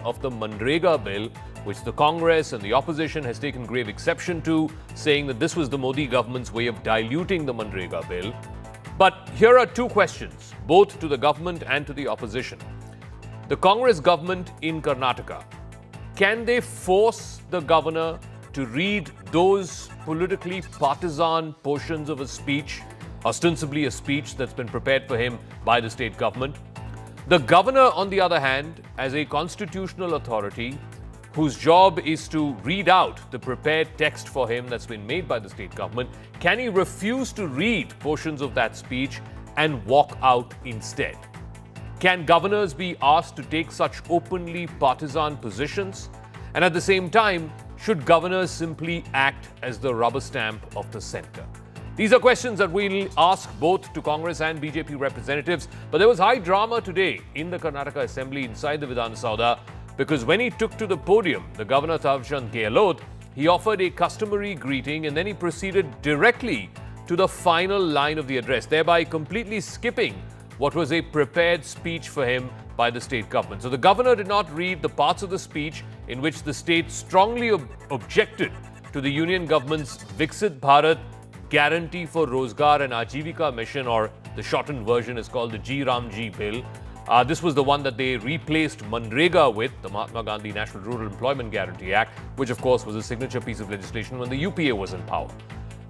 of the Manrega bill, which the Congress and the opposition has taken grave exception to, saying that this was the Modi government's way of diluting the Manrega bill. But here are two questions, both to the government and to the opposition. The Congress government in Karnataka, can they force the governor to read those politically partisan portions of a speech, ostensibly a speech that's been prepared for him by the state government? The governor, on the other hand, as a constitutional authority whose job is to read out the prepared text for him that's been made by the state government, can he refuse to read portions of that speech and walk out instead? Can governors be asked to take such openly partisan positions? And at the same time, should governors simply act as the rubber stamp of the center? These are questions that we'll ask both to Congress and BJP representatives. But there was high drama today in the Karnataka Assembly inside the Vidhan Sauda, because when he took to the podium, the Governor Thavarchand Gehlot, he offered a customary greeting and then he proceeded directly to the final line of the address, thereby completely skipping what was a prepared speech for him by the state government. So the governor did not read the parts of the speech in which the state strongly objected to the union government's Viksit Bharat Guarantee for Rozgar and Ajivika mission, or the shortened version is called the G Ramji bill. This was the one that they replaced Manrega with, the Mahatma Gandhi National Rural Employment Guarantee Act, which of course was a signature piece of legislation when the UPA was in power.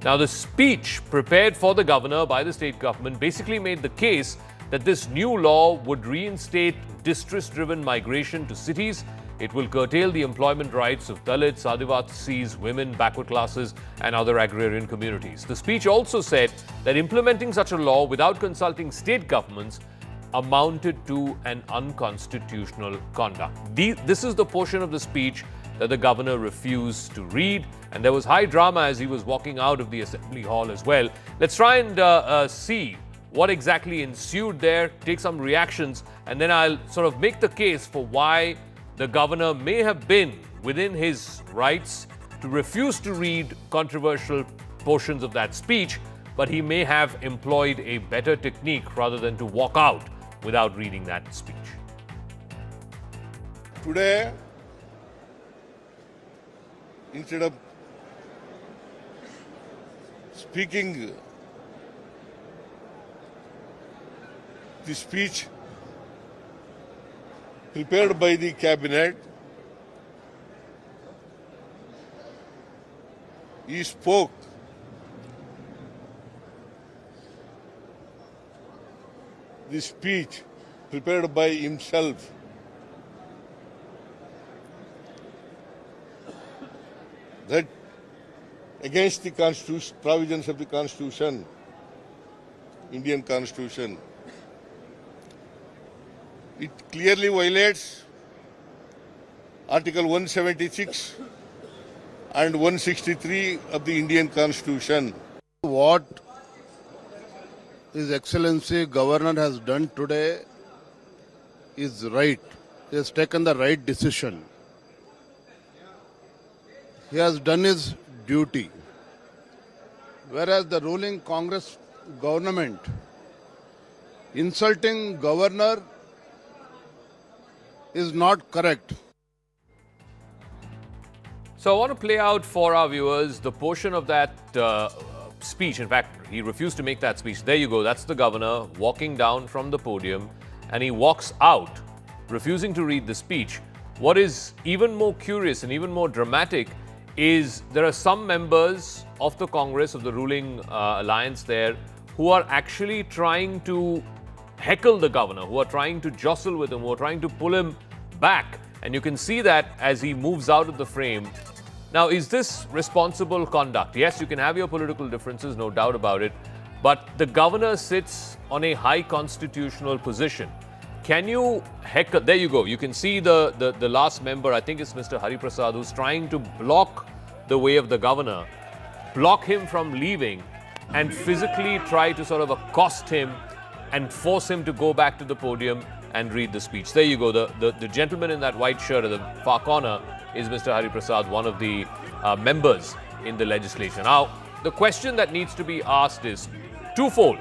Now, the speech prepared for the governor by the state government basically made the case that this new law would reinstate distress-driven migration to cities. It will curtail the employment rights of Dalits, Adivasis, women, backward classes, and other agrarian communities. The speech also said that implementing such a law without consulting state governments amounted to an unconstitutional conduct. This is the portion of the speech that the governor refused to read, and there was high drama as he was walking out of the assembly hall as well. Let's try and see what exactly ensued there, take some reactions, and then I'll sort of make the case for why the governor may have been within his rights to refuse to read controversial portions of that speech, but he may have employed a better technique rather than to walk out without reading that speech. Today, instead of speaking the speech prepared by the cabinet, he spoke the speech prepared by himself. That against the Constitution, provisions of the Constitution, Indian Constitution. It clearly violates Article 176 and 163 of the Indian Constitution. What His Excellency Governor has done today is right. He has taken the right decision. He has done his duty. Whereas the ruling Congress government insulting governor is not correct. So I want to play out for our viewers the portion of that speech. In fact, he refused to make that speech. There you go. That's the governor walking down from the podium, and he walks out, refusing to read the speech. What is even more curious and even more dramatic is there are some members of the Congress, of the ruling alliance there, who are actually trying to heckle the governor, who are trying to jostle with him, who are trying to pull him back. And you can see that as he moves out of the frame. Now, is this responsible conduct? Yes, you can have your political differences, no doubt about it. But the governor sits on a high constitutional position. Can you heckle? There you go. You can see the last member, I think it's Mr. Hari Prasad, who's trying to block the way of the governor, block him from leaving, and physically try to sort of accost him and force him to go back to the podium and read the speech. There you go. The gentleman in that white shirt at the far corner is Mr. Hari Prasad, one of the members in the legislature. Now, the question that needs to be asked is twofold.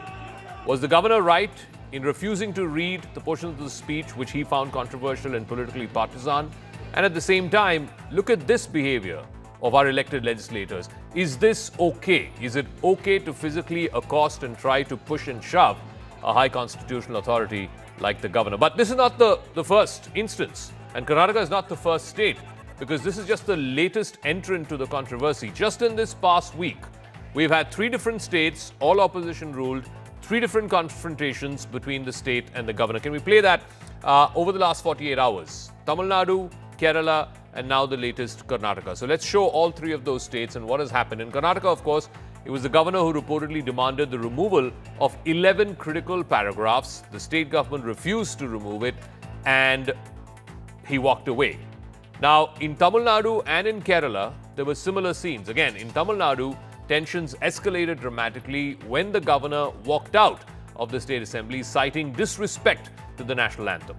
Was the governor right in refusing to read the portions of the speech which he found controversial and politically partisan. And at the same time, look at this behavior of our elected legislators. Is this okay? Is it okay to physically accost and try to push and shove a high constitutional authority like the governor? But this is not the first instance. And Karnataka is not the first state, because this is just the latest entrant to the controversy. Just in this past week, we've had 3 different states, all opposition ruled, 3 different confrontations between the state and the governor. Can we play that over the last 48 hours? Tamil Nadu, Kerala, and now the latest Karnataka. So let's show all 3 of those states and what has happened. In Karnataka, of course, it was the governor who reportedly demanded the removal of 11 critical paragraphs. The state government refused to remove it and he walked away. Now, in Tamil Nadu and in Kerala, there were similar scenes. Again, in Tamil Nadu, tensions escalated dramatically when the governor walked out of the state assembly, citing disrespect to the national anthem.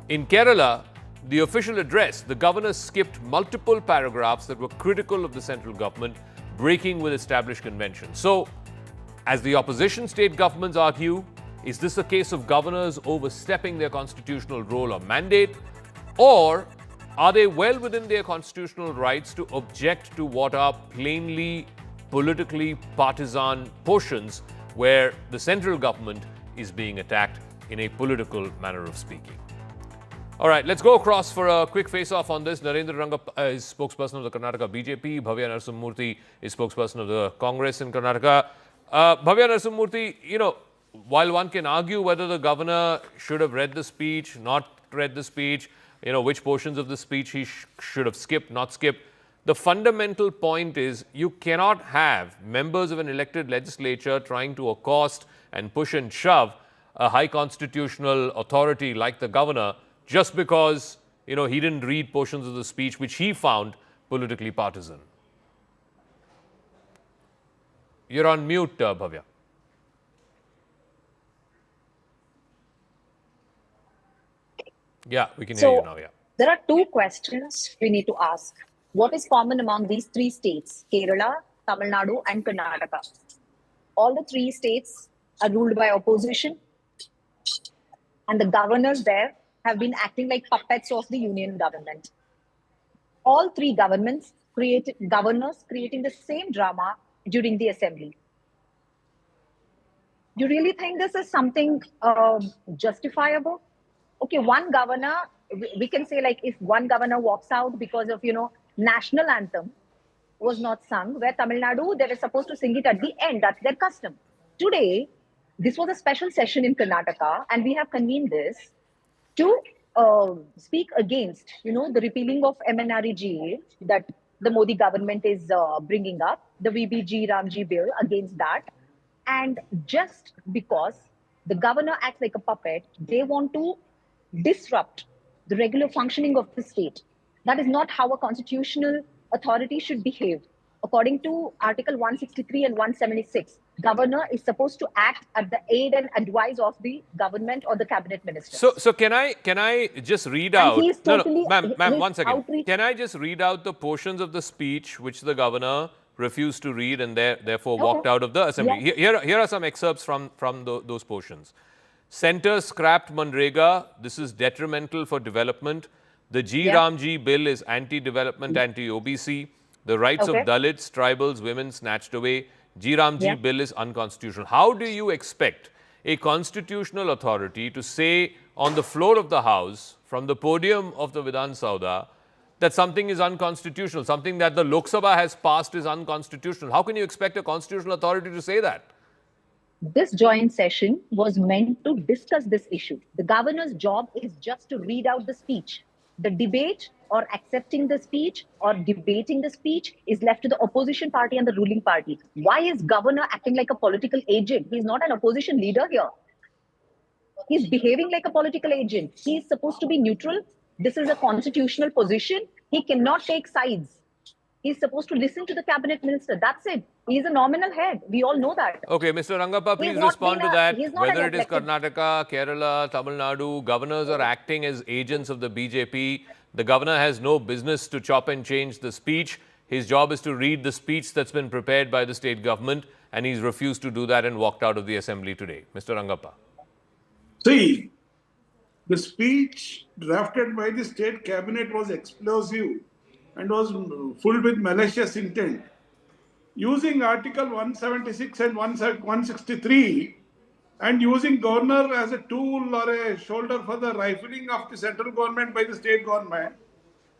In Kerala, the official address, the governor skipped multiple paragraphs that were critical of the central government, breaking with established conventions. So, as the opposition state governments argue, is this a case of governors overstepping their constitutional role or mandate? Or are they well within their constitutional rights to object to what are plainly politically partisan portions where the central government is being attacked in a political manner of speaking? All right, let's go across for a quick face-off on this. Narendra Rangappa is spokesperson of the Karnataka BJP. Bhavya Narasimhamurthy is spokesperson of the Congress in Karnataka. Bhavya Narasimhamurthy, while one can argue whether the governor should have read the speech, not read the speech, which portions of the speech he should have skipped, not skipped, the fundamental point is you cannot have members of an elected legislature trying to accost and push and shove a high constitutional authority like the governor just because, he didn't read portions of the speech which he found politically partisan. You're on mute, Bhavya. Yeah, we can hear you now, yeah. There are 2 questions we need to ask. What is common among these 3 states, Kerala, Tamil Nadu, and Karnataka? All the 3 states are ruled by opposition, and the governors there have been acting like puppets of the union government. All 3 governors creating the same drama during the assembly. Do you really think this is something justifiable? Okay, one governor, we can say like if one governor walks out because of, national anthem was not sung, where Tamil Nadu, they were supposed to sing it at the end. That's their custom. Today, this was a special session in Karnataka, and we have convened this to speak against, the repealing of MNREGA that the Modi government is bringing up, the VBG Ramji bill, against that. And just because the governor acts like a puppet, they want to disrupt the regular functioning of the state. That is not how a constitutional authority should behave. According to Article 163 and 176, governor is supposed to act at the aid and advice of the government or the cabinet minister. So can I just read out? Ma'am, 1 second. Can I just read out the portions of the speech which the governor refused to read and therefore walked out of the assembly? Yeah. Here are some excerpts from those portions. Centre scrapped Manrega. This is detrimental for development. The Ramji bill is anti-development, anti-OBC. The rights of Dalits, tribals, women snatched away. Ramji bill is unconstitutional. How do you expect a constitutional authority to say on the floor of the House, from the podium of the Vidhan Sauda, that something is unconstitutional, something that the Lok Sabha has passed is unconstitutional? How can you expect a constitutional authority to say that? This joint session was meant to discuss this issue. The governor's job is just to read out the speech. The debate or accepting the speech or debating the speech is left to the opposition party and the ruling party. Why is governor acting like a political agent? He's not an opposition leader here. He's behaving like a political agent. He's supposed to be neutral. This is a constitutional position. He cannot take sides. He's supposed to listen to the cabinet minister. That's it. He's a nominal head. We all know that. Okay, Mr. Rangappa, please respond to that. Whether it is Karnataka, Kerala, Tamil Nadu, governors are acting as agents of the BJP. The governor has no business to chop and change the speech. His job is to read the speech that's been prepared by the state government, and he's refused to do that and walked out of the assembly today. Mr. Rangappa. See, the speech drafted by the state cabinet was explosive and was full with malicious intent. Using Article 176 and 163 and using governor as a tool or a shoulder for the rifling of the central government by the state government,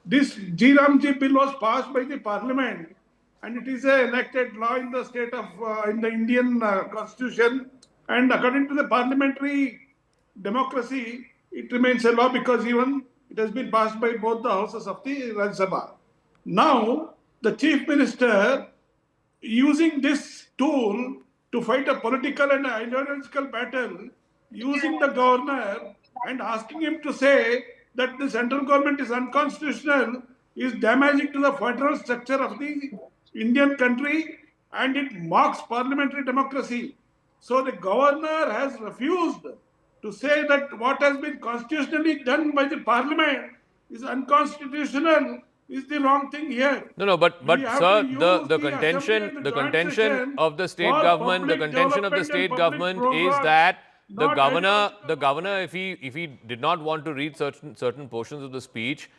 this G bill was passed by the parliament and it is a enacted law in the state of in the Indian constitution, and according to the parliamentary democracy it remains a law because even it has been passed by both the houses of the Rajya Sabha. Now the chief minister using this tool to fight a political and ideological battle, using the governor and asking him to say that the central government is unconstitutional, is damaging to the federal structure of the Indian country and it mocks parliamentary democracy. So the governor has refused to say that what has been constitutionally done by the parliament is unconstitutional is the wrong thing here. No, but We have sir, to use the assembly contention, and the joint contention session of the state for government, the public contention of the development state and public government is programs, that the not governor, if he did not want to read certain portions of the speech,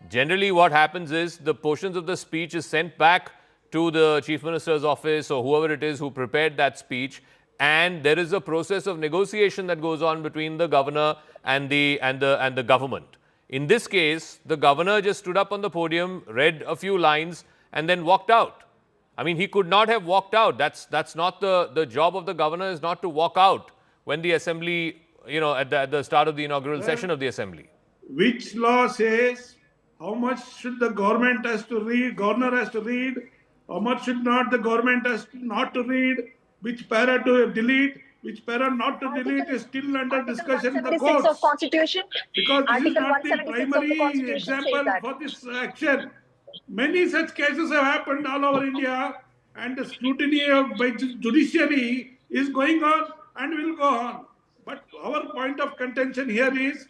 generally what happens is the portions of the speech is sent back to the chief minister's office or whoever it is who prepared that speech, and there is a process of negotiation that goes on between the governor and the government. In this case, the governor just stood up on the podium, read a few lines, and then walked out. I mean, he could not have walked out. That's not the job of the governor is not to walk out when the assembly, at the start of the inaugural session of the assembly. Which law says how much should the government has to read, governor has to read, how much should not the government has not to read, which para to delete, which para not to delete is still under discussion in the courts. Of Constitution. Because this is Article not the 176 of the primary Constitution says example that. for this action. Many such cases have happened all over India, and the scrutiny by judiciary is going on and will go on. But our point of contention here is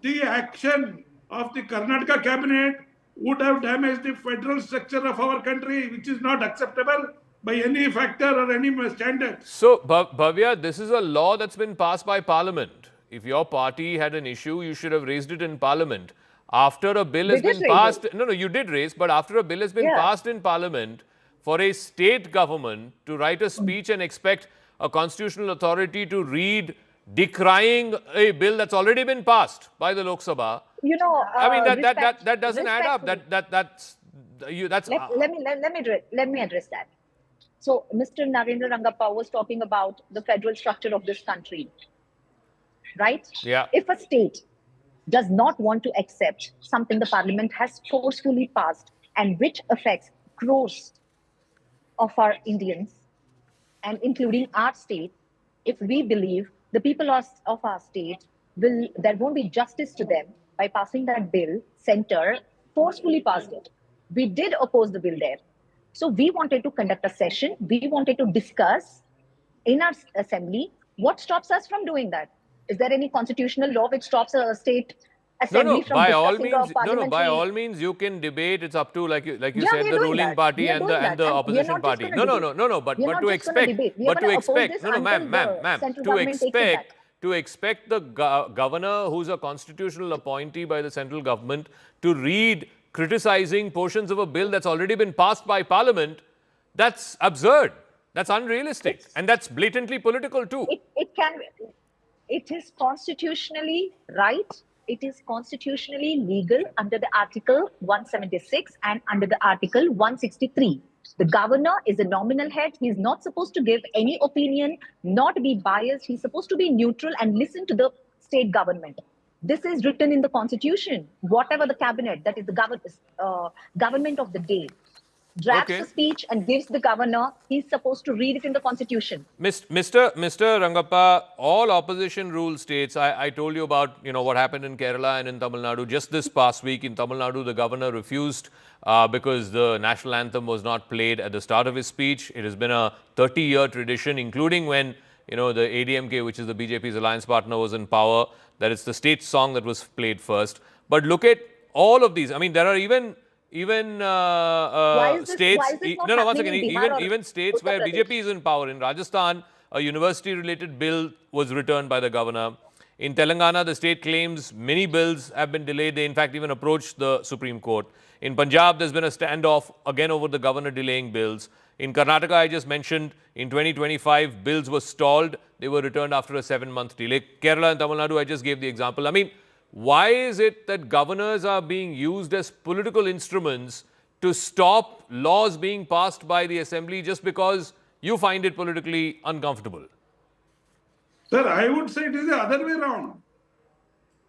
the action of the Karnataka cabinet would have damaged the federal structure of our country, which is not acceptable by any factor or any standard. So, Bhavya, this is a law that's been passed by Parliament. If your party had an issue, you should have raised it in Parliament. After a bill has been passed, no, you did raise, but after a bill has been passed in Parliament, for a state government to write a speech and expect a constitutional authority to read decrying a bill that's already been passed by the Lok Sabha, I mean that doesn't add up. That's Let me address that. So, Mr. Narendra Rangappa was talking about the federal structure of this country, right? Yeah. If a state does not want to accept something the parliament has forcefully passed and which affects crores of our Indians, and including our state, if we believe the people of our state there won't be justice to them by passing that bill, center forcefully passed it. We did oppose the bill there. So we wanted to conduct a session. We wanted to discuss in our assembly. What stops us from doing that? Is there any constitutional law which stops a state assembly from discussing a parliamentary... by all means, you can debate. It's up to, like you said, the ruling party and the opposition party. But to expect, to expect the governor, who's a constitutional appointee by the central government, to read criticizing portions of a bill that's already been passed by Parliament, that's absurd. That's unrealistic. And that's blatantly political too. It is constitutionally right. It is constitutionally legal under the Article 176 and under the Article 163. The governor is a nominal head. He is not supposed to give any opinion, not be biased. He's supposed to be neutral and listen to the state government. This is written in the Constitution. Whatever the cabinet, that is the government of the day, drafts a speech and gives the governor, he's supposed to read it in the Constitution. Mr. Rangappa, all opposition rule states, I told you about what happened in Kerala and in Tamil Nadu. Just this past week in Tamil Nadu, the governor refused because the national anthem was not played at the start of his speech. It has been a 30-year tradition, including when the ADMK, which is the BJP's alliance partner, was in power, that it's the state song that was played first. But look at all of these. I mean, there are even states, even states where BJP is in power. In Rajasthan, a university-related bill was returned by the governor. In Telangana, the state claims many bills have been delayed. They, in fact, even approached the Supreme Court. In Punjab, there's been a standoff again over the governor delaying bills. In Karnataka, I just mentioned, in 2025, bills were stalled. They were returned after a 7-month delay. Kerala and Tamil Nadu, I just gave the example. I mean, why is it that governors are being used as political instruments to stop laws being passed by the Assembly just because you find it politically uncomfortable? Sir, I would say it is the other way around.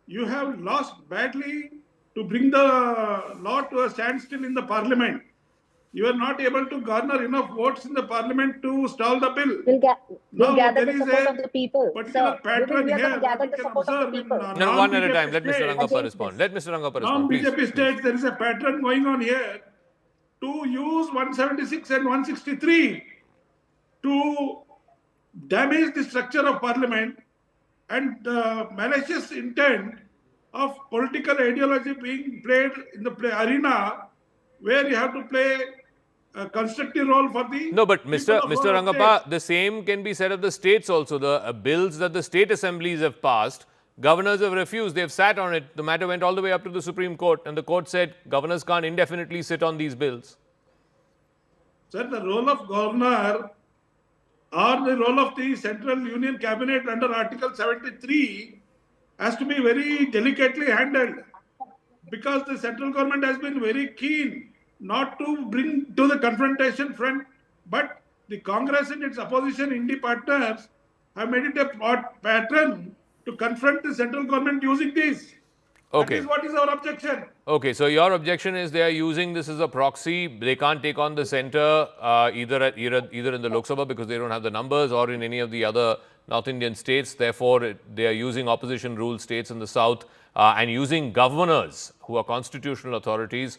You have lost badly to bring the law to a standstill in the parliament. You are not able to garner enough votes in the parliament to stall the bill. We'll gather there the is support a of the people. particular Sir, pattern we are going here to gather that the we can support of observe the in people. No, one at a time. Let Mr. states. Rangappa respond. Let Mr. Rangappa respond, please. Non-BJP Please. states, there is a pattern going on here to use 176 and 163 to damage the structure of parliament and malicious intent of political ideology being played in the arena where you have to play a constructive role for the No, but people Mr. of Mr. our Rangappa, state. the same can be said of the states also. The bills that the state assemblies have passed, governors have refused. They've sat on it. The matter went all the way up to the Supreme Court, and the court said governors can't indefinitely sit on these bills. Sir, the role of governor or the role of the Central Union Cabinet under Article 73 has to be very delicately handled, because the central government has been very keen not to bring to the confrontation front, but the Congress and its opposition Indie partners have made it a pattern to confront the central government using this. Okay. That is what is our objection. Okay, so your objection is they are using this as a proxy. They can't take on the centre either in the Lok Sabha because they don't have the numbers, or in any of the other North Indian states. Therefore, they are using opposition ruled states in the south and using governors who are constitutional authorities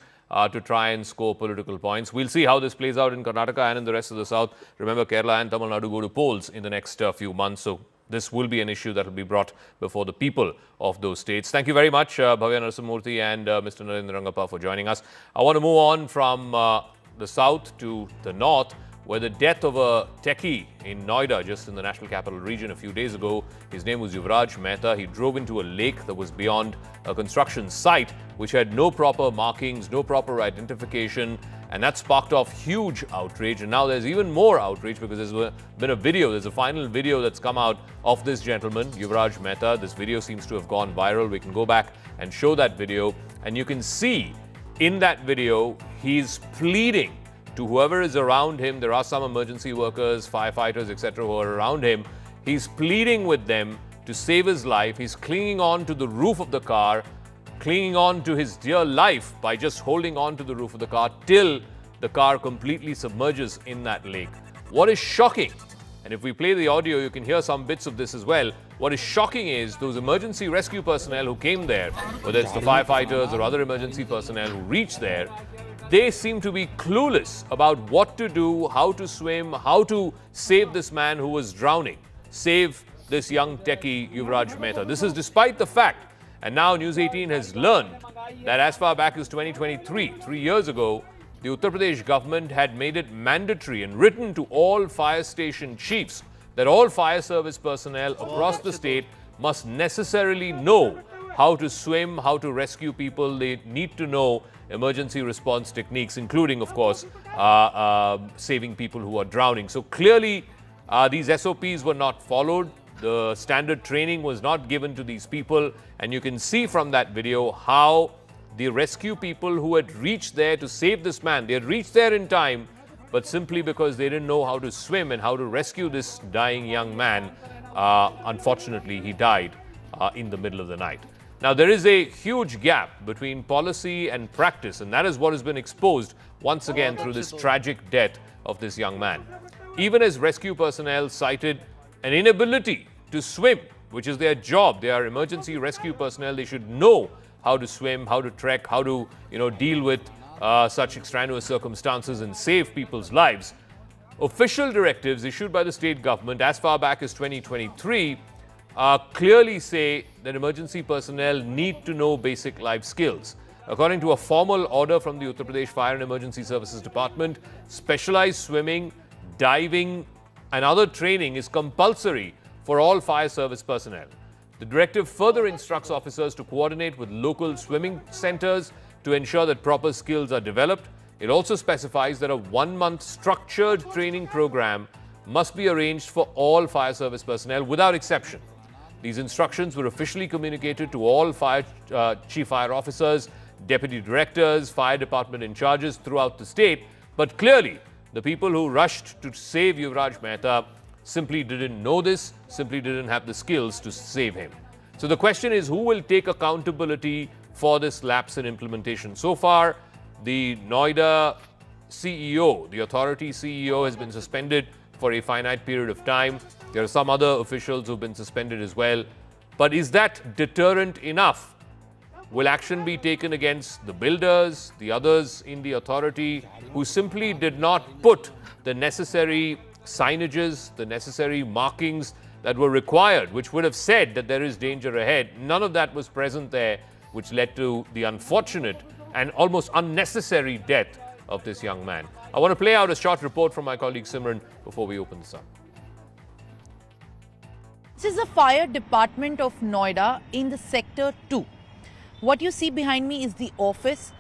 to try and score political points. We'll see how this plays out in Karnataka and in the rest of the south. Remember, Kerala and Tamil Nadu go to polls in the next few months. So this will be an issue that will be brought before the people of those states. Thank you very much, Bhavya Narasimhamurthy and Mr. Narendra Rangappa, for joining us. I want to move on from the south to the north, where the death of a techie in Noida, just in the national capital region a few days ago. His name was Yuvraj Mehta. He drove into a lake that was beyond a construction site, which had no proper markings, no proper identification, and that sparked off huge outrage. And now there's even more outrage because there's been a video, there's a final video that's come out of this gentleman, Yuvraj Mehta. This video seems to have gone viral. We can go back and show that video, and you can see in that video, he's pleading to whoever is around him. There are some emergency workers, firefighters, etc., who are around him. He's pleading with them to save his life. He's clinging on to the roof of the car, clinging on to his dear life by just holding on to the roof of the car till the car completely submerges in that lake. What is shocking, and if we play the audio, you can hear some bits of this as well. What is shocking is those emergency rescue personnel who came there, whether it's the firefighters or other emergency personnel who reached there, they seem to be clueless about what to do, how to swim, how to save this man who was drowning, save this young techie, Yuvraj Mehta. This is despite the fact, and now News 18 has learned that as far back as 2023, 3 years ago, the Uttar Pradesh government had made it mandatory and written to all fire station chiefs that all fire service personnel across the state must necessarily know how to swim, how to rescue people. They need to know emergency response techniques, including, of course, saving people who are drowning. So clearly, these SOPs were not followed. The standard training was not given to these people. And you can see from that video how the rescue people who had reached there to save this man, they had reached there in time, but simply because they didn't know how to swim and how to rescue this dying young man, unfortunately, he died in the middle of the night. Now, there is a huge gap between policy and practice, and that is what has been exposed once again through this tragic death of this young man. Even as rescue personnel cited an inability to swim, which is their job. They are emergency rescue personnel. They should know how to swim, how to trek, how to deal with such extraneous circumstances and save people's lives. Official directives issued by the state government as far back as 2023 clearly say that emergency personnel need to know basic life skills. According to a formal order from the Uttar Pradesh Fire and Emergency Services Department, specialized swimming, diving, and other training is compulsory for all fire service personnel. The directive further instructs officers to coordinate with local swimming centers to ensure that proper skills are developed. It also specifies that a 1-month structured training program must be arranged for all fire service personnel without exception. These instructions were officially communicated to all chief fire officers, deputy directors, fire department in charges throughout the state. But clearly, the people who rushed to save Yuvraj Mehta simply didn't know this, simply didn't have the skills to save him. So the question is, who will take accountability for this lapse in implementation? So far, the Noida CEO, the authority CEO, has been suspended for a finite period of time. There are some other officials who've been suspended as well. But is that deterrent enough? Will action be taken against the builders, the others in the authority who simply did not put the necessary signages, the necessary markings that were required, which would have said that there is danger ahead? None of that was present there, which led to the unfortunate and almost unnecessary death of this young man. I want to play out a short report from my colleague Simran before we open this up. This is the fire department of Noida in the sector 2. What you see behind me is the office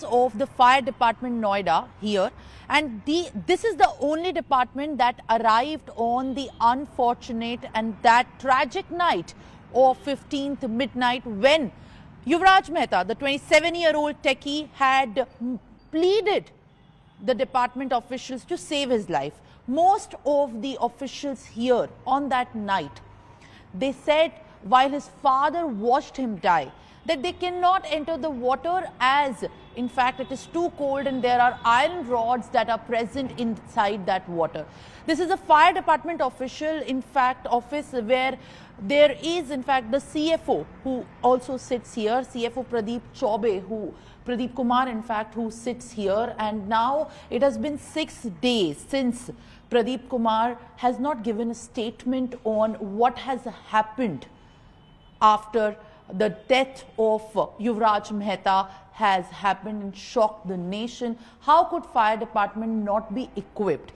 of the fire department Noida here, and this is the only department that arrived on the unfortunate and that tragic night of 15th midnight when Yuvraj Mehta, the 27-year-old techie, had pleaded the department officials to save his life. Most of the officials here on that night, they said while his father watched him die, that they cannot enter the water as, in fact, it is too cold and there are iron rods that are present inside that water. This is a fire department official, in fact, office where there is, in fact, the CFO who also sits here, CFO Pradeep Kumar, in fact, who sits here. And now it has been 6 days since Pradeep Kumar has not given a statement on what has happened after the death of Yuvraj Mehta has happened and shocked the nation. How could fire department not be equipped?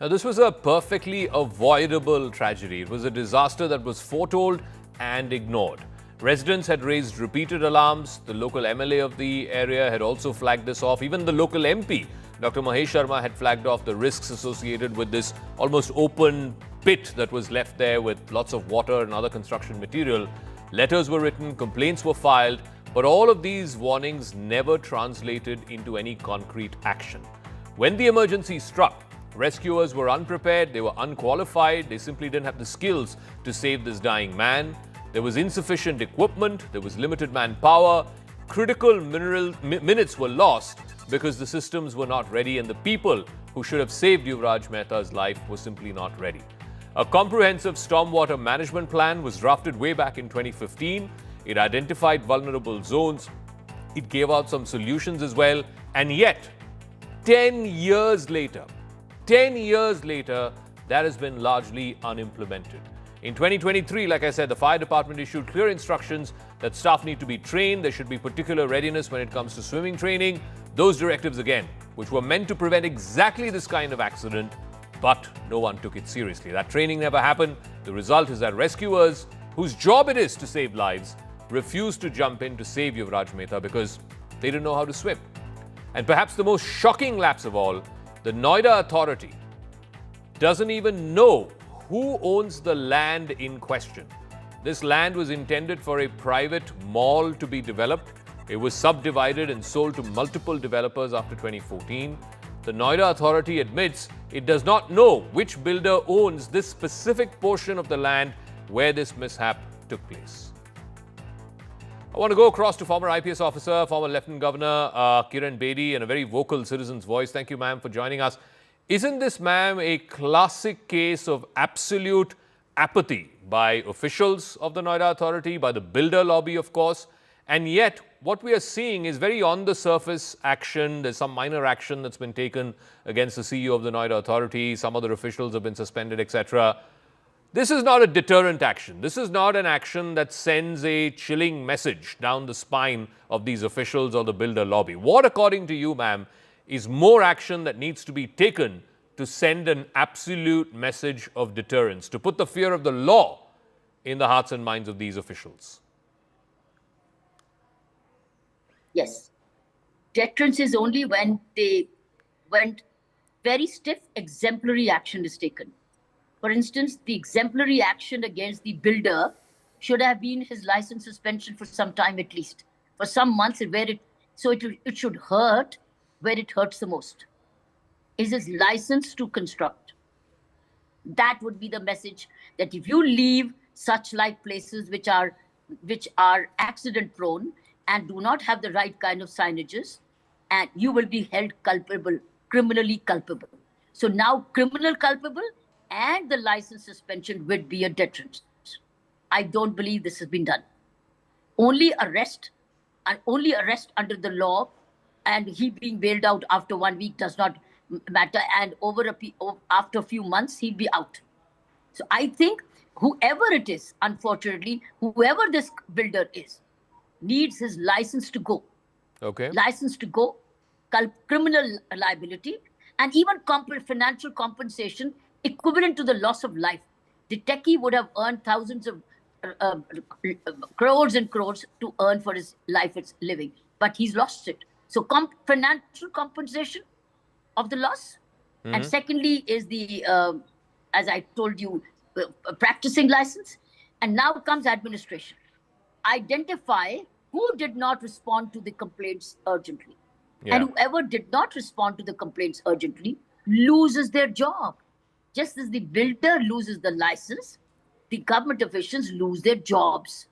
Now, this was a perfectly avoidable tragedy. It was a disaster that was foretold and ignored. Residents had raised repeated alarms. The local MLA of the area had also flagged this off. Even the local MP, Dr. Mahesh Sharma, had flagged off the risks associated with this almost open pit that was left there with lots of water and other construction material. Letters were written, complaints were filed, but all of these warnings never translated into any concrete action. When the emergency struck, rescuers were unprepared, they were unqualified, they simply didn't have the skills to save this dying man. There was insufficient equipment, there was limited manpower, critical minutes were lost because the systems were not ready and the people who should have saved Yuvraj Mehta's life were simply not ready. A comprehensive stormwater management plan was drafted way back in 2015. It identified vulnerable zones. It gave out some solutions as well. And yet, 10 years later, that has been largely unimplemented. In 2023, like I said, the fire department issued clear instructions that staff need to be trained. There should be particular readiness when it comes to swimming training. Those directives, again, which were meant to prevent exactly this kind of accident, but no one took it seriously. That training never happened. The result is that rescuers, whose job it is to save lives, refused to jump in to save Yuvraj Mehta because they didn't know how to swim. And perhaps the most shocking lapse of all, the Noida authority doesn't even know who owns the land in question. This land was intended for a private mall to be developed. It was subdivided and sold to multiple developers after 2014. The Noida authority admits it does not know which builder owns this specific portion of the land where this mishap took place. I want to go across to former IPS officer, former Lieutenant Governor Kiran Bedi, and a very vocal citizen's voice. Thank you, ma'am, for joining us. Isn't this, ma'am, a classic case of absolute apathy by officials of the Noida authority, by the builder lobby, of course? And yet, what we are seeing is very on-the-surface action. There's some minor action that's been taken against the CEO of the Noida authority. Some other officials have been suspended, etc. This is not a deterrent action. This is not an action that sends a chilling message down the spine of these officials or the builder lobby. What, according to you, ma'am, is more action that needs to be taken to send an absolute message of deterrence, to put the fear of the law in the hearts and minds of these officials? Yes. Deterrence is only when very stiff exemplary action is taken. For instance, the exemplary action against the builder should have been his license suspension for some time at least, for some months, it should hurt where it hurts the most. Is his license to construct. That would be the message, that if you leave such like places which are accident prone and do not have the right kind of signages, and you will be held culpable, criminally culpable. So now criminal culpable and the license suspension would be a deterrent. I don't believe this has been done. Only arrest under the law, and he being bailed out after 1 week does not matter, and after a few months he'd be out. So I think whoever it is, unfortunately, whoever this builder is, needs his license to go. Okay. License to go, criminal liability, and even financial compensation equivalent to the loss of life. The techie would have earned thousands of crores and crores to earn for his life, its living, but he's lost it. So financial compensation of the loss. And secondly is the, as I told you, practicing license. And now comes administration. Identify who did not respond to the complaints urgently. Yeah. And whoever did not respond to the complaints urgently loses their job. Just as the builder loses the license, the government officials lose their jobs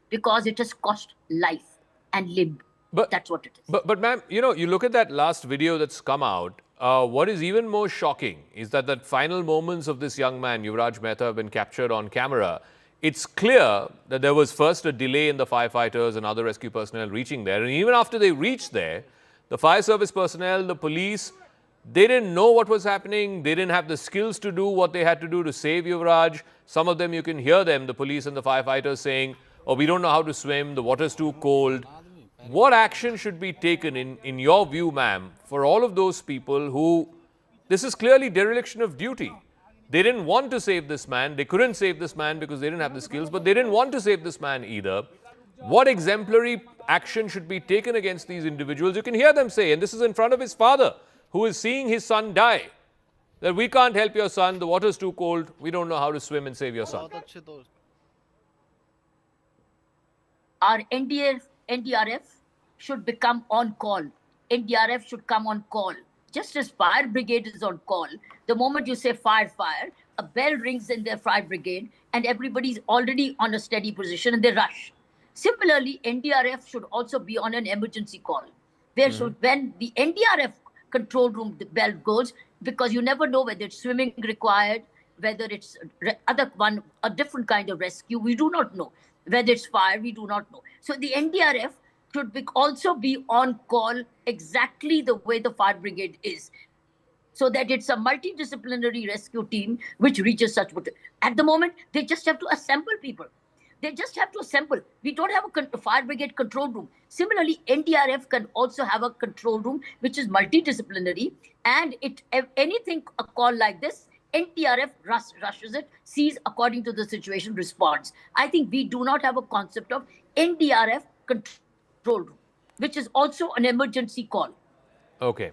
because it has cost life and limb. But that's what it is. But ma'am, you look at that last video that's come out. What is even more shocking is that the final moments of this young man, Yuvraj Mehta, have been captured on camera. It's clear that there was first a delay in the firefighters and other rescue personnel reaching there. And even after they reached there, the fire service personnel, the police, they didn't know what was happening. They didn't have the skills to do what they had to do to save Yuvraj. Some of them, you can hear them, the police and the firefighters saying, oh, we don't know how to swim, the water's too cold. What action should be taken, in your view, ma'am, for all of those people who, this is clearly dereliction of duty. They didn't want to save this man. They couldn't save this man because they didn't have the skills, but they didn't want to save this man either. What exemplary action should be taken against these individuals? You can hear them say, and this is in front of his father, who is seeing his son die, that we can't help your son, the water's too cold, we don't know how to swim and save your son. Our NDRF should become on call. NDRF should come on call. Just as fire brigade is on call, the moment you say fire, a bell rings in their fire brigade and everybody's already on a steady position and they rush. Similarly, NDRF should also be on an emergency call. When the NDRF control room, the bell goes, because you never know whether it's swimming required, whether it's a different kind of rescue, we do not know. Whether it's fire, we do not know. So the NDRF should also be on call exactly the way the fire brigade is, so that it's a multidisciplinary rescue team which reaches such. At the moment, they just have to assemble people. They just have to assemble. We don't have a fire brigade control room. Similarly, NDRF can also have a control room which is multidisciplinary, and a call like this, NDRF rushes it, sees according to the situation, responds. I think we do not have a concept of NDRF control room, which is also an emergency call. Okay,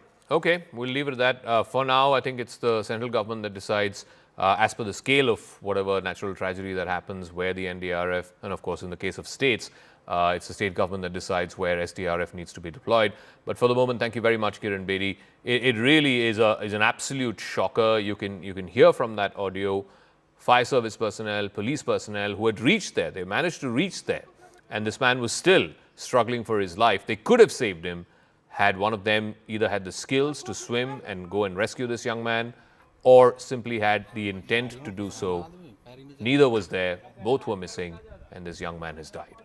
we'll leave it at that. For now, I think it's the central government that decides, as per the scale of whatever natural tragedy that happens, where the NDRF, and of course in the case of states, it's the state government that decides where SDRF needs to be deployed. But for the moment, thank you very much, Kiran Bedi. It really is an absolute shocker. You can hear from that audio fire service personnel, police personnel who had reached there. They managed to reach there, and this man was still struggling for his life. They could have saved him had one of them either had the skills to swim and go and rescue this young man, or simply had the intent to do so. Neither was there. Both were missing, and this young man has died.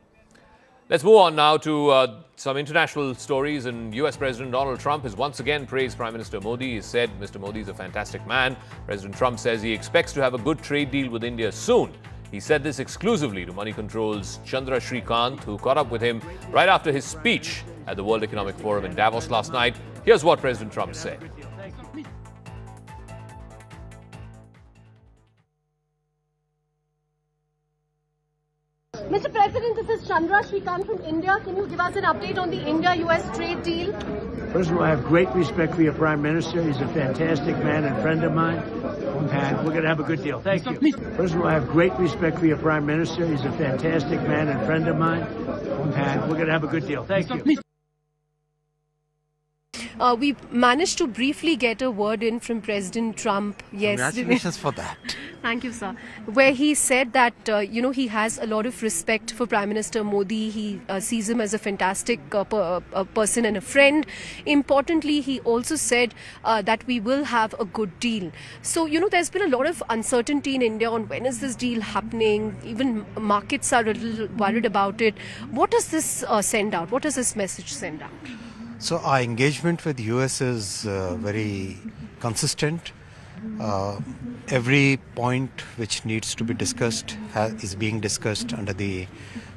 Let's move on now to some international stories. And US President Donald Trump has once again praised Prime Minister Modi. He said Mr. Modi is a fantastic man. President Trump says he expects to have a good trade deal with India soon. He said this exclusively to Money Control's Chandra Srikanth, who caught up with him right after his speech at the World Economic Forum in Davos last night. Here's what President Trump said. Mr. President, this is Chandra Shrikant from India. Can you give us an update on the India-US trade deal? First of all, I have great respect for your Prime Minister. He's a fantastic man and friend of mine, and we're going to have a good deal. Thank you. First of all, I have great respect for your Prime Minister. He's a fantastic man and friend of mine, and we're going to have a good deal. Thank you. We managed to briefly get a word in from President Trump yesterday. Congratulations for that. Thank you, sir. Where he said that, he has a lot of respect for Prime Minister Modi. He sees him as a fantastic person and a friend. Importantly, he also said that we will have a good deal. So, there's been a lot of uncertainty in India on when is this deal happening. Even markets are a little worried about it. What does this send out? What does this message send out? So our engagement with US is very consistent. Every point which needs to be discussed is being discussed under the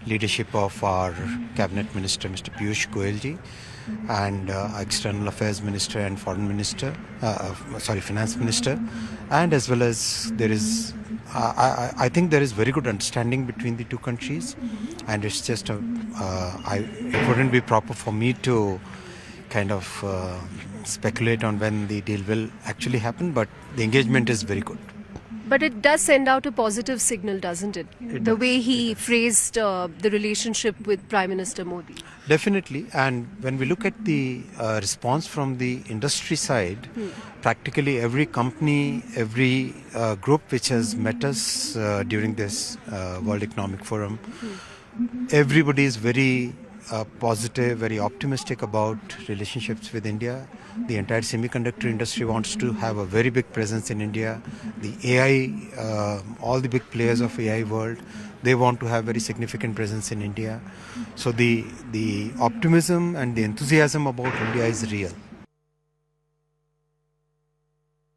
leadership of our Cabinet Minister, Mr. Piyush Goyal ji, and our External Affairs Minister and Finance Minister, and as well as there is, I think there is very good understanding between the two countries, and it's just it wouldn't be proper for me to kind of speculate on when the deal will actually happen, but the engagement is very good. But it does send out a positive signal, doesn't it? The way he phrased the relationship with Prime Minister Modi. Definitely. And when we look at the response from the industry side, practically every company, every group which has met us during this World Economic Forum, everybody is very positive, very optimistic about relationships with India. The entire semiconductor industry wants to have a very big presence in India. The AI, all the big players of AI world, they want to have very significant presence in India. So the optimism and the enthusiasm about India is real.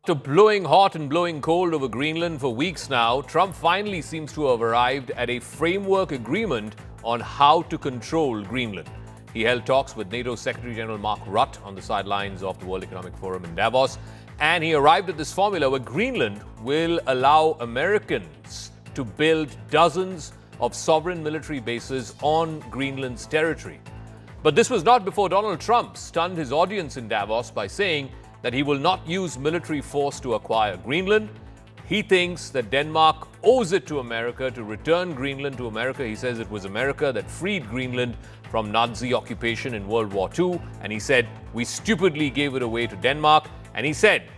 After blowing hot and blowing cold over Greenland for weeks now, Trump finally seems to have arrived at a framework agreement on how to control Greenland. He held talks with NATO Secretary General Mark Rutte on the sidelines of the World Economic Forum in Davos, and he arrived at this formula where Greenland will allow Americans to build dozens of sovereign military bases on Greenland's territory. But this was not before Donald Trump stunned his audience in Davos by saying that he will not use military force to acquire Greenland. He thinks that Denmark owes it to America to return Greenland to America. He says it was America that freed Greenland from Nazi occupation in World War II. And he said, we stupidly gave it away to Denmark. And he said,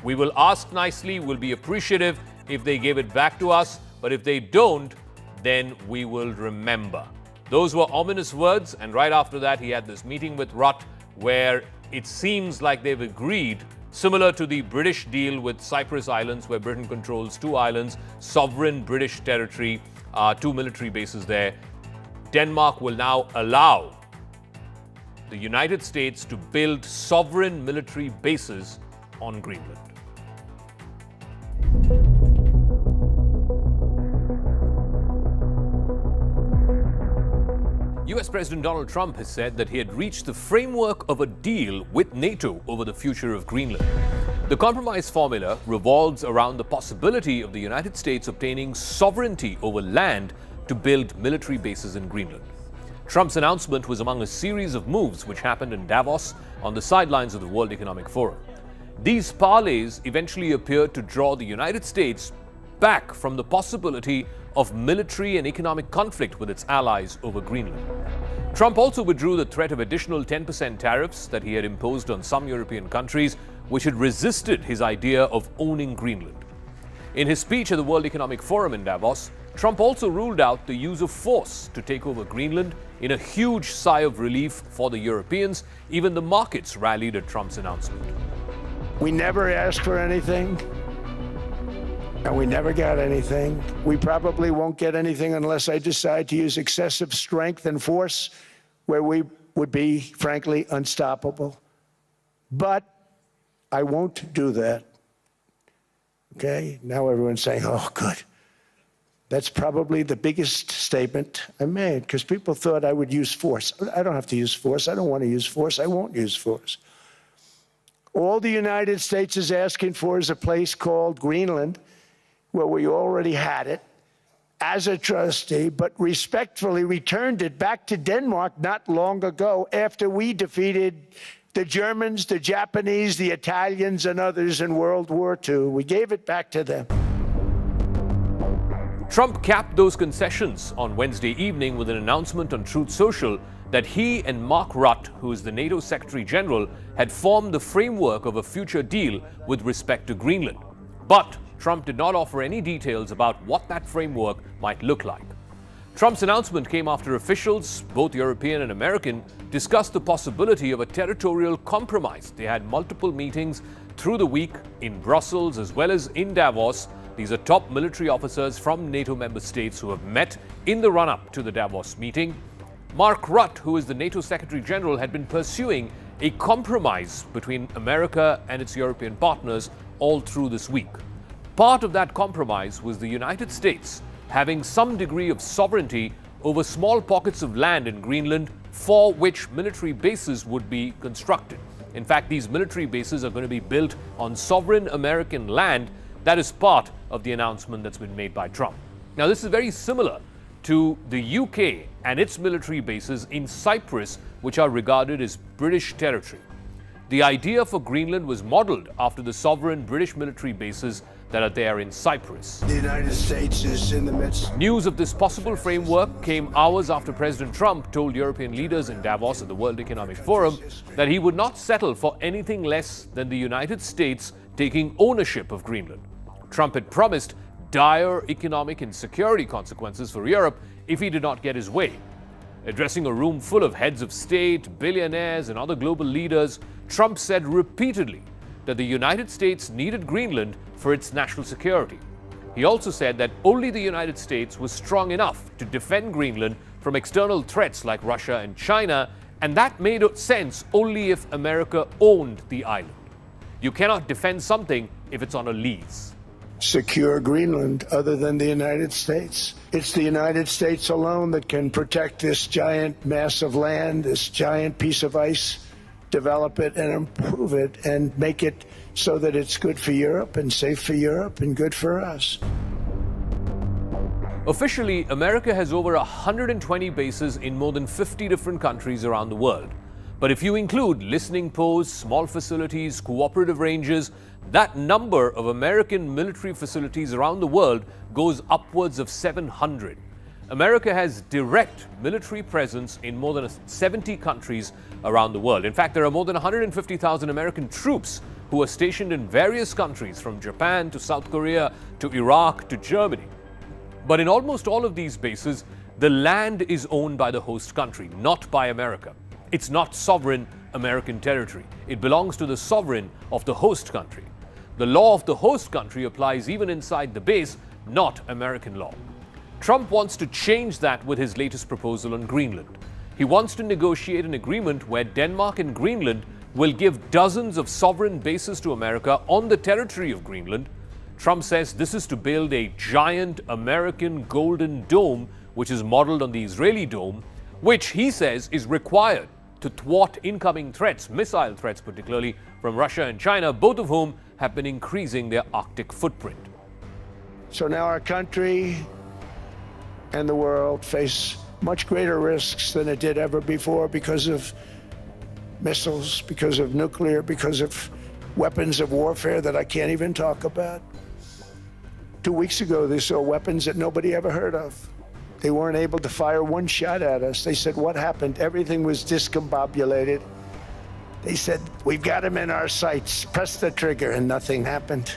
we will ask nicely, we'll be appreciative if they give it back to us. But if they don't, then we will remember. Those were ominous words. And right after that, he had this meeting with Rutte where it seems like they've agreed, similar to the British deal with Cyprus Islands, where Britain controls 2 islands, sovereign British territory, 2 military bases there. Denmark will now allow the United States to build sovereign military bases on Greenland. US President Donald Trump has said that he had reached the framework of a deal with NATO over the future of Greenland. The compromise formula revolves around the possibility of the United States obtaining sovereignty over land to build military bases in Greenland. Trump's announcement was among a series of moves which happened in Davos on the sidelines of the World Economic Forum. These parleys eventually appeared to draw the United States back from the possibility of military and economic conflict with its allies over Greenland. Trump also withdrew the threat of additional 10% tariffs that he had imposed on some European countries which had resisted his idea of owning Greenland. In his speech at the World Economic Forum in Davos, Trump also ruled out the use of force to take over Greenland in a huge sigh of relief for the Europeans. Even the markets rallied at Trump's announcement. We never asked for anything, and we never got anything. We probably won't get anything unless I decide to use excessive strength and force where we would be, frankly, unstoppable. But I won't do that. Okay? Now everyone's saying, oh, good. That's probably the biggest statement I made, because people thought I would use force. I don't have to use force. I don't want to use force. I won't use force. All the United States is asking for is a place called Greenland, where we already had it, as a trustee, but respectfully returned it back to Denmark not long ago after we defeated the Germans, the Japanese, the Italians, and others in World War II. We gave it back to them. Trump capped those concessions on Wednesday evening with an announcement on Truth Social that he and Mark Rutte, who is the NATO Secretary General, had formed the framework of a future deal with respect to Greenland. But Trump did not offer any details about what that framework might look like. Trump's announcement came after officials, both European and American, discussed the possibility of a territorial compromise. They had multiple meetings through the week in Brussels as well as in Davos. These are top military officers from NATO member states who have met in the run-up to the Davos meeting. Mark Rutte, who is the NATO Secretary General, had been pursuing a compromise between America and its European partners all through this week. Part of that compromise was the United States having some degree of sovereignty over small pockets of land in Greenland for which military bases would be constructed. In fact, these military bases are going to be built on sovereign American land. That is part of the announcement that's been made by Trump. Now, this is very similar to the UK and its military bases in Cyprus, which are regarded as British territory. The idea for Greenland was modeled after the sovereign British military bases that are there in Cyprus. The United States is in the midst. News of this possible framework came hours after President Trump told European leaders in Davos at the World Economic Forum that he would not settle for anything less than the United States taking ownership of Greenland. Trump had promised dire economic and security consequences for Europe if he did not get his way. Addressing a room full of heads of state, billionaires, and other global leaders, Trump said repeatedly that the United States needed Greenland for its national security. He also said that only the United States was strong enough to defend Greenland from external threats like Russia and China, and that made sense only if America owned the island. You cannot defend something if it's on a lease. Secure Greenland other than the United States. It's the United States alone that can protect this giant mass of land, this giant piece of ice, develop it and improve it and make it so that it's good for Europe and safe for Europe and good for us. Officially, America has over 120 bases in more than 50 different countries around the world. But if you include listening posts, small facilities, cooperative ranges, that number of American military facilities around the world goes upwards of 700. America has direct military presence in more than 70 countries around the world. In fact, there are more than 150,000 American troops who are stationed in various countries, from Japan to South Korea to Iraq to Germany. But in almost all of these bases, the land is owned by the host country, not by America. It's not sovereign American territory. It belongs to the sovereign of the host country. The law of the host country applies even inside the base, not American law. Trump wants to change that with his latest proposal on Greenland. He wants to negotiate an agreement where Denmark and Greenland will give dozens of sovereign bases to America on the territory of Greenland. Trump says this is to build a giant American golden dome, which is modeled on the Israeli dome, which he says is required to thwart incoming threats, missile threats particularly, from Russia and China, both of whom have been increasing their Arctic footprint. So now our country and the world face much greater risks than it did ever before because of missiles, because of nuclear, because of weapons of warfare that I can't even talk about. 2 weeks ago, they saw weapons that nobody ever heard of. They weren't able to fire one shot at us. They said, what happened? Everything was discombobulated. They said, we've got them in our sights. Press the trigger, and nothing happened.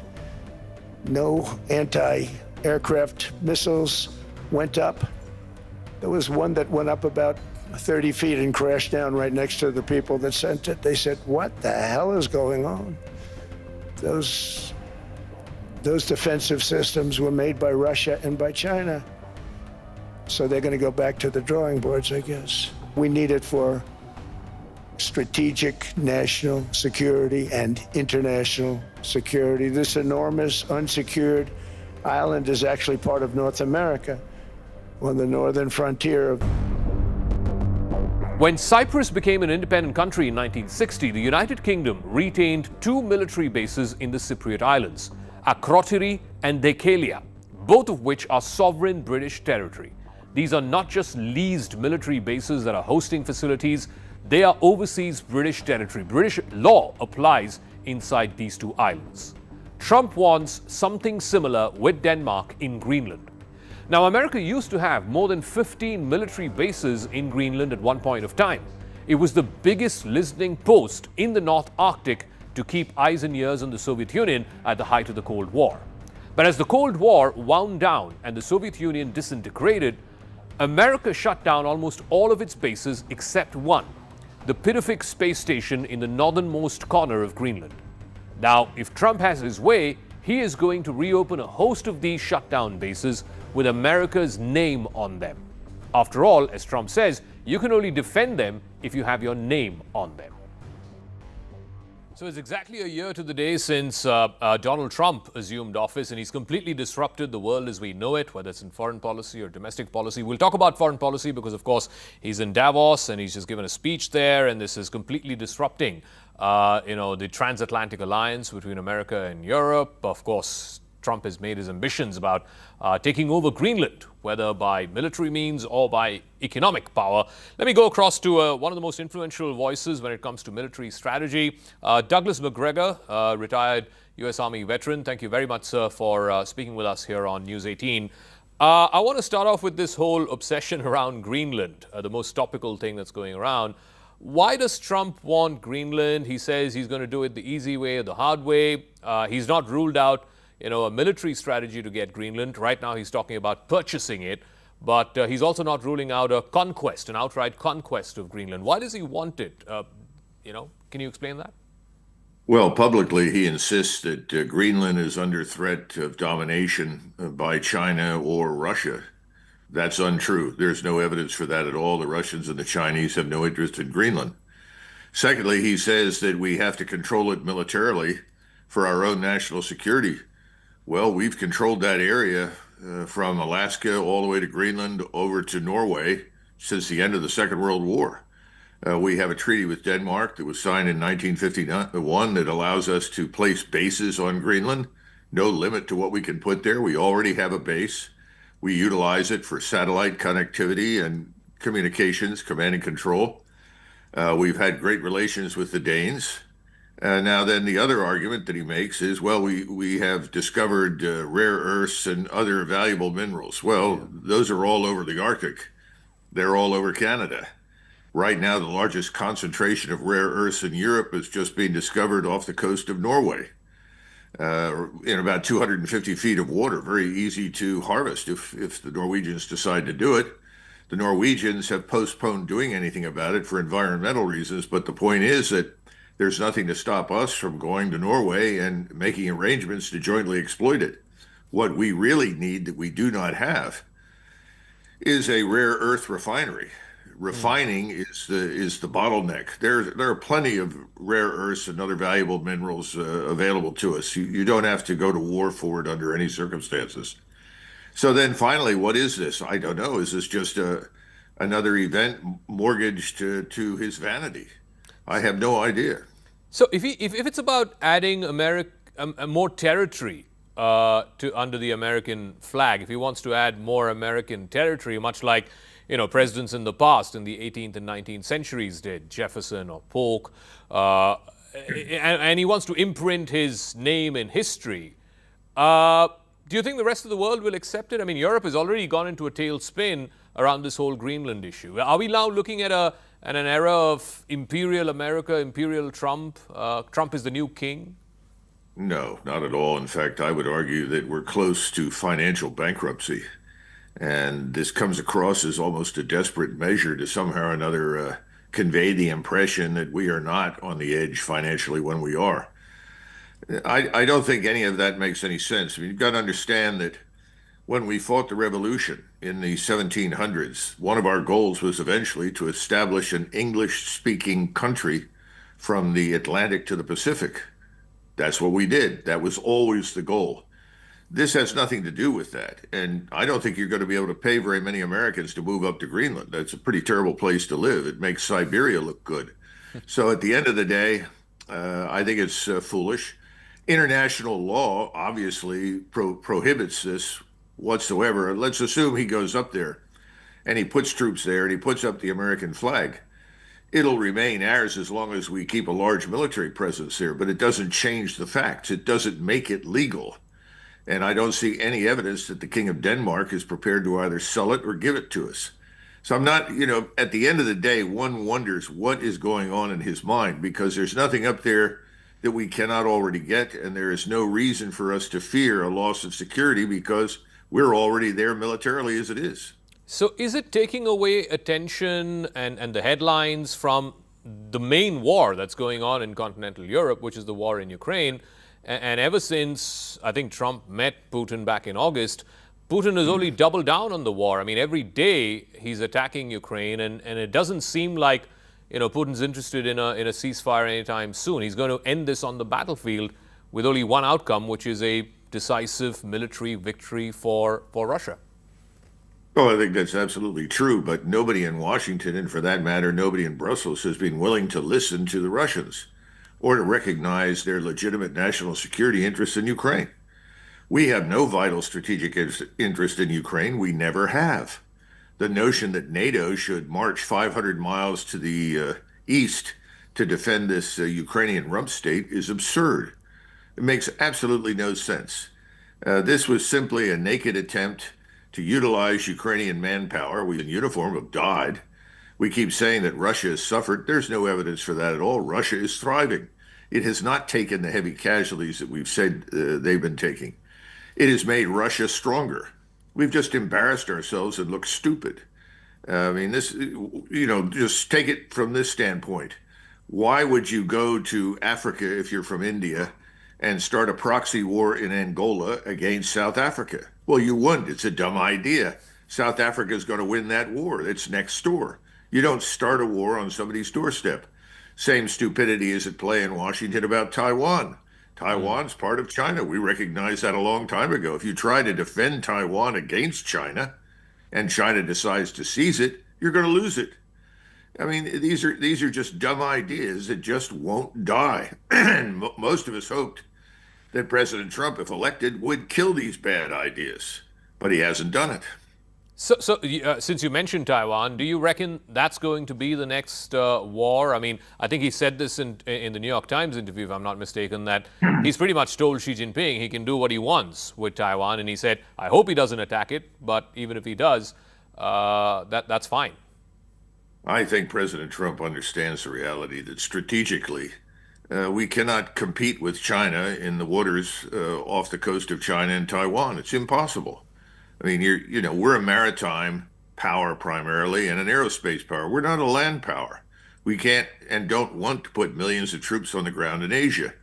No anti-aircraft missiles went up. There was one that went up about 30 feet and crashed down right next to the people that sent it. They said, what the hell is going on? Those defensive systems were made by Russia and by China. So they're going to go back to the drawing boards, I guess. We need it for strategic national security and international security. This enormous unsecured island is actually part of North America on the northern frontier of. When Cyprus became an independent country in 1960, the United Kingdom retained two military bases in the Cypriot Islands, Akrotiri and Dekelia. both of which are sovereign British territory. These are not just leased military bases that are hosting facilities, they are overseas British territory. British law applies inside these two islands. Trump wants something similar with Denmark in Greenland. Now, America used to have more than 15 military bases in Greenland at one point of time. It was the biggest listening post in the North Arctic to keep eyes and ears on the Soviet Union at the height of the Cold War. But as the Cold War wound down and the Soviet Union disintegrated, America shut down almost all of its bases except one, the Pitifik space station in the northernmost corner of Greenland. Now, if Trump has his way, he is going to reopen a host of these shutdown bases with America's name on them. After all, as Trump says, you can only defend them if you have your name on them. So it's exactly a year to the day since Donald Trump assumed office, and he's completely disrupted the world as we know it, whether it's in foreign policy or domestic policy. We'll talk about foreign policy because, of course, he's in Davos and he's just given a speech there, and this is completely disrupting, the transatlantic alliance between America and Europe. Of course, Trump has made his ambitions about taking over Greenland, whether by military means or by economic power. Let me go across to one of the most influential voices when it comes to military strategy, Douglas Macgregor, retired U.S. Army veteran. Thank you very much, sir, for speaking with us here on News 18. I want to start off with this whole obsession around Greenland, the most topical thing that's going around. Why does Trump want Greenland? He says he's going to do it the easy way or the hard way. He's not ruled out a military strategy to get Greenland. Right now, he's talking about purchasing it, but he's also not ruling out a conquest, an outright conquest of Greenland. Why does he want it? Can you explain that? Well, publicly, he insists that Greenland is under threat of domination by China or Russia. That's untrue. There's no evidence for that at all. The Russians and the Chinese have no interest in Greenland. Secondly, he says that we have to control it militarily for our own national security. Well, we've controlled that area from Alaska all the way to Greenland over to Norway since the end of the Second World War. We have a treaty with Denmark that was signed in 1951 that allows us to place bases on Greenland. No limit to what we can put there. We already have a base. We utilize it for satellite connectivity and communications, command and control. We've had great relations with the Danes. Now, then the other argument that he makes is, well, we have discovered rare earths and other valuable minerals. Well, those are all over the Arctic. They're all over Canada. Right now, the largest concentration of rare earths in Europe is just being discovered off the coast of Norway, in about 250 feet of water. Very easy to harvest if the Norwegians decide to do it. The Norwegians have postponed doing anything about it for environmental reasons, but the point is that there's nothing to stop us from going to Norway and making arrangements to jointly exploit it. What we really need that we do not have is a rare earth refinery. Refining is the bottleneck. There are plenty of rare earths and other valuable minerals available to us. You don't have to go to war for it under any circumstances. So then finally, what is this? I don't know. Is this just another event mortgaged to his vanity? I have no idea. So if it's about adding more territory under the American flag, if he wants to add more American territory, much like presidents in the past in the 18th and 19th centuries did, Jefferson or Polk, and he wants to imprint his name in history, do you think the rest of the world will accept it? I mean, Europe has already gone into a tailspin around this whole Greenland issue. Are we now looking at an era of imperial America, imperial Trump? Trump is the new king? No, not at all. In fact, I would argue that we're close to financial bankruptcy. And this comes across as almost a desperate measure to somehow or another convey the impression that we are not on the edge financially when we are. I don't think any of that makes any sense. I mean, you've got to understand that when we fought the revolution in the 1700s, one of our goals was eventually to establish an English-speaking country from the Atlantic to the Pacific. That's what we did. That was always the goal. This has nothing to do with that. And I don't think you're going to be able to pay very many Americans to move up to Greenland. That's a pretty terrible place to live. It makes Siberia look good. So at the end of the day, I think it's foolish. International law obviously prohibits this whatsoever. Let's assume he goes up there and he puts troops there and he puts up the American flag. It'll remain ours as long as we keep a large military presence there, but it doesn't change the facts. It doesn't make it legal. And I don't see any evidence that the King of Denmark is prepared to either sell it or give it to us. So I'm not, at the end of the day, one wonders what is going on in his mind, because there's nothing up there that we cannot already get, and there is no reason for us to fear a loss of security because we're already there militarily as it is. So is it taking away attention and the headlines from the main war that's going on in continental Europe, which is the war in Ukraine? And ever since, I think, Trump met Putin back in August, Putin has only doubled down on the war. I mean, every day he's attacking Ukraine, and it doesn't seem like, Putin's interested in a ceasefire anytime soon. He's going to end this on the battlefield with only one outcome, which is a decisive military victory for Russia. Oh, I think that's absolutely true, but nobody in Washington, and for that matter, nobody in Brussels, has been willing to listen to the Russians or to recognize their legitimate national security interests in Ukraine. We have no vital strategic interest in Ukraine. We never have. The notion that NATO should march 500 miles to the east to defend this Ukrainian rump state is absurd. It makes absolutely no sense. This was simply a naked attempt to utilize Ukrainian manpower. We in uniform have died. We keep saying that Russia has suffered. There's no evidence for that at all. Russia is thriving. It has not taken the heavy casualties that we've said they've been taking. It has made Russia stronger. We've just embarrassed ourselves and looked stupid. I mean, this, just take it from this standpoint. Why would you go to Africa if you're from India and start a proxy war in Angola against South Africa? Well, you wouldn't. It's a dumb idea. South Africa is going to win that war. It's next door. You don't start a war on somebody's doorstep. Same stupidity is at play in Washington about Taiwan. Taiwan's part of China. We recognized that a long time ago. If you try to defend Taiwan against China and China decides to seize it, you're going to lose it. I mean, these are just dumb ideas that just won't die. And most of us hoped that President Trump, if elected, would kill these bad ideas, but he hasn't done it. So since you mentioned Taiwan, do you reckon that's going to be the next war? I mean, I think he said this in the New York Times interview, if I'm not mistaken, that he's pretty much told Xi Jinping he can do what he wants with Taiwan. And he said, I hope he doesn't attack it, but even if he does, that's fine. I think President Trump understands the reality that strategically we cannot compete with China in the waters off the coast of China and Taiwan. It's impossible. I mean, we're a maritime power primarily and an aerospace power. We're not a land power. We can't and don't want to put millions of troops on the ground in Asia.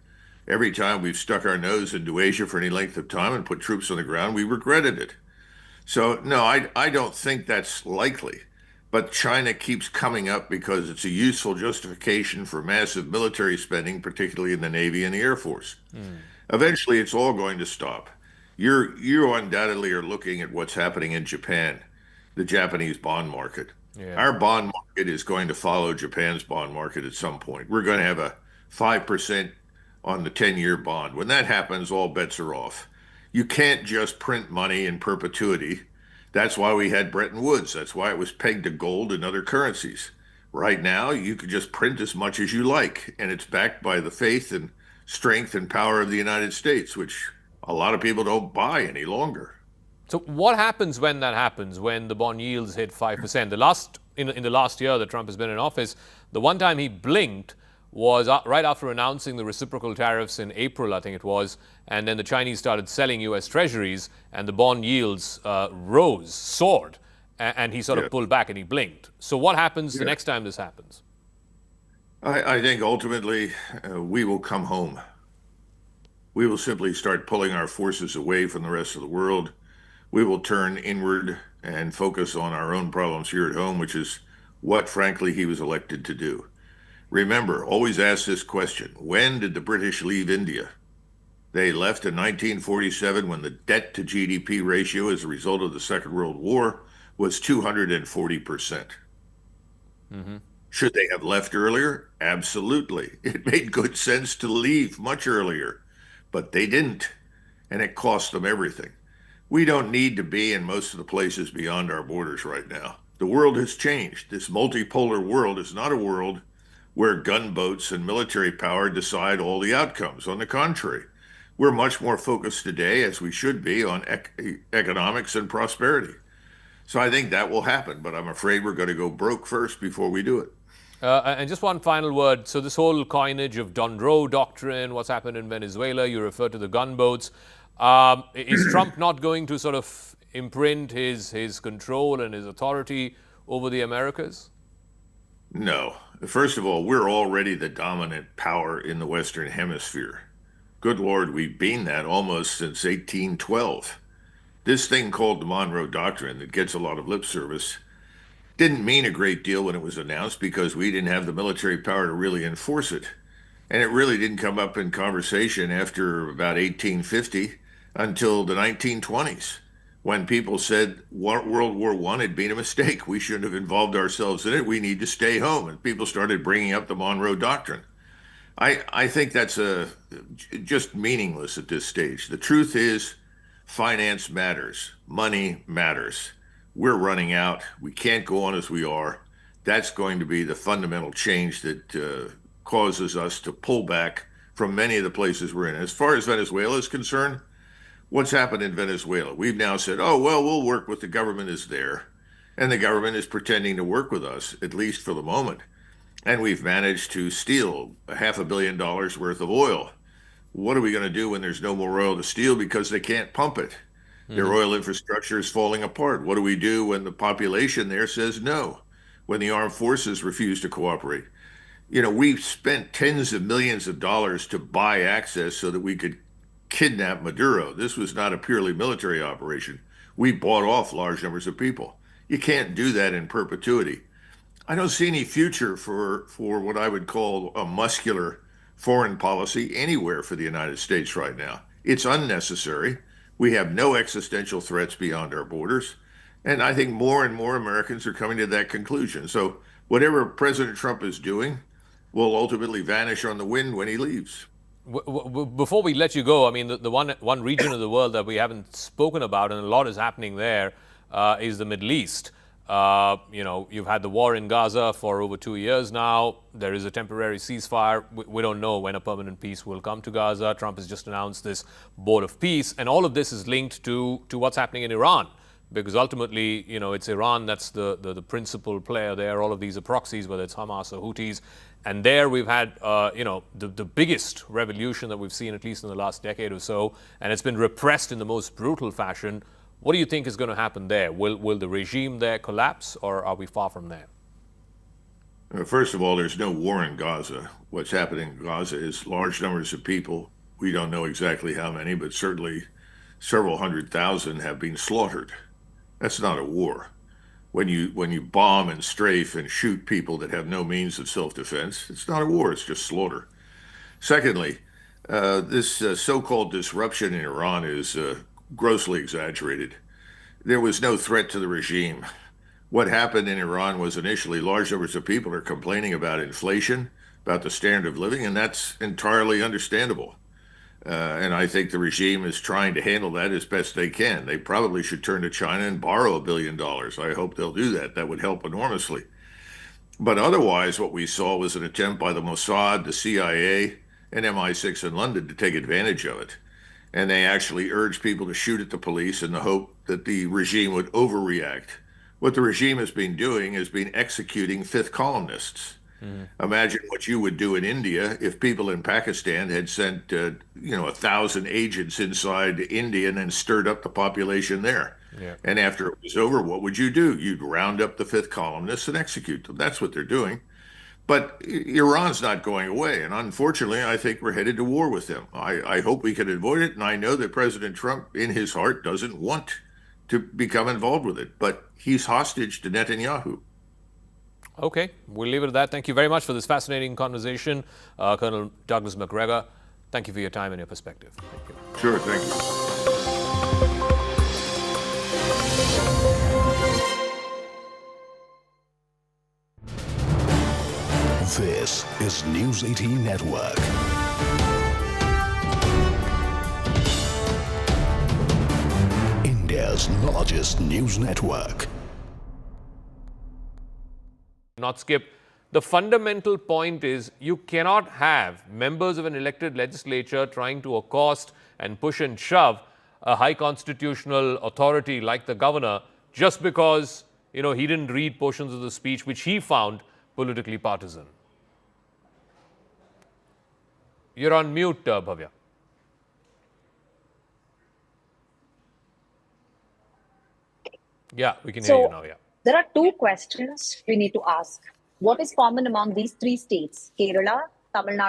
Every time we've stuck our nose into Asia for any length of time and put troops on the ground, we regretted it. So, no, I don't think that's likely. But China keeps coming up because it's a useful justification for massive military spending, particularly in the Navy and the Air Force. Eventually, it's all going to stop. You undoubtedly are looking at what's happening in Japan, the Japanese bond market. Yeah. Our bond market is going to follow Japan's bond market at some point. We're going to have a 5% on the 10-year bond. When that happens, all bets are off. You can't just print money in perpetuity. That's why we had Bretton Woods. That's why it was pegged to gold and other currencies. Right now, you could just print as much as you like, and it's backed by the faith and strength and power of the United States, which a lot of people don't buy any longer. So what happens when that happens, when the bond yields hit 5%? In the last year that Trump has been in office, the one time he blinked was right after announcing the reciprocal tariffs in April, I think it was, and then the Chinese started selling U.S. treasuries, and the bond yields soared, and he sort of pulled back and he blinked. So what happens the next time this happens? I think ultimately we will come home. We will simply start pulling our forces away from the rest of the world. We will turn inward and focus on our own problems here at home, which is what, frankly, he was elected to do. Remember, always ask this question: when did the British leave India? They left in 1947 when the debt to GDP ratio as a result of the Second World War was 240%. Should they have left earlier? Absolutely. It made good sense to leave much earlier, but they didn't, and it cost them everything. We don't need to be in most of the places beyond our borders right now. The world has changed. This multipolar world is not a world where gunboats and military power decide all the outcomes. On the contrary, we're much more focused today, as we should be, on economics and prosperity. So I think that will happen, but I'm afraid we're going to go broke first before we do it. And just one final word. So this whole coinage of Donroe doctrine, what's happened in Venezuela, you refer to the gunboats. Is Trump not going to sort of imprint his control and his authority over the Americas? No. First of all, we're already the dominant power in the Western Hemisphere. Good Lord, we've been that almost since 1812. This thing called the Monroe Doctrine that gets a lot of lip service didn't mean a great deal when it was announced because we didn't have the military power to really enforce it. And it really didn't come up in conversation after about 1850 until the 1920s, when people said World War I had been a mistake. We shouldn't have involved ourselves in it. We need to stay home. And people started bringing up the Monroe Doctrine. I think that's just meaningless at this stage. The truth is, finance matters. Money matters. We're running out. We can't go on as we are. That's going to be the fundamental change that causes us to pull back from many of the places we're in. As far as Venezuela is concerned, what's happened in Venezuela? We've now said, oh, well, we'll work with the government is there. And the government is pretending to work with us, at least for the moment. And we've managed to steal $500 million worth of oil. What are we going to do when there's no more oil to steal because they can't pump it? Their oil infrastructure is falling apart. What do we do when the population there says no? When the armed forces refuse to cooperate? You know, we've spent tens of millions of dollars to buy access so that we could kidnap Maduro. This was not a purely military operation. We bought off large numbers of people. You can't do that in perpetuity. I don't see any future for what I would call a muscular foreign policy anywhere for the United States right now. It's unnecessary. We have no existential threats beyond our borders. And I think more and more Americans are coming to that conclusion. So whatever President Trump is doing will ultimately vanish on the wind when he leaves. Before we let you go, I mean, the one region of the world that we haven't spoken about, and a lot is happening there, is the Middle East. You know, you've had the war in Gaza for over 2 years now. There is a temporary ceasefire. We don't know when a permanent peace will come to Gaza. Trump has just announced this board of peace. And all of this is linked to what's happening in Iran. Because ultimately, you know, it's Iran that's the principal player there. All of these are proxies, whether it's Hamas or Houthis. And there we've had, you know, the biggest revolution that we've seen, at least in the last decade or so. And it's been repressed in the most brutal fashion. What do you think is going to happen there? Will the regime there collapse, or are we far from there? First of all, there's no war in Gaza. What's happening in Gaza is large numbers of people. We don't know exactly how many, but certainly several 100,000 have been slaughtered. That's not a war. When you bomb and strafe and shoot people that have no means of self-defense, it's not a war, it's just slaughter. Secondly, this so-called disruption in Iran is grossly exaggerated. There was no threat to the regime. What happened in Iran was initially large numbers of people are complaining about inflation, about the standard of living, and that's entirely understandable. And I think the regime is trying to handle that as best they can. They probably should turn to China and borrow $1 billion. I hope they'll do that. That would help enormously. But otherwise, what we saw was an attempt by the Mossad, the CIA, and MI6 in London to take advantage of it. And they actually urged people to shoot at the police in the hope that the regime would overreact. What the regime has been doing has been executing fifth columnists. Imagine what you would do in India if people in Pakistan had sent, 1,000 agents inside India and then stirred up the population there. Yeah. And after it was over, what would you do? You'd round up the fifth columnists and execute them. That's what they're doing. But Iran's not going away. And unfortunately, I think we're headed to war with them. I hope we can avoid it. And I know that President Trump, in his heart, doesn't want to become involved with it. But he's hostage to Netanyahu. Okay, we'll leave it at that. Thank you very much for this fascinating conversation. Colonel Douglas Macgregor, thank you for your time and your perspective. Thank you. Sure, thank you. This is News 18 Network. India's largest news network. Not skip. The fundamental point is you cannot have members of an elected legislature trying to accost and push and shove a high constitutional authority like the governor just because, he didn't read portions of the speech which he found politically partisan. You're on mute, Bhavya. Yeah, we can hear you now, yeah. There are two questions we need to ask. What is common among these three states, Kerala, Tamil Nadu,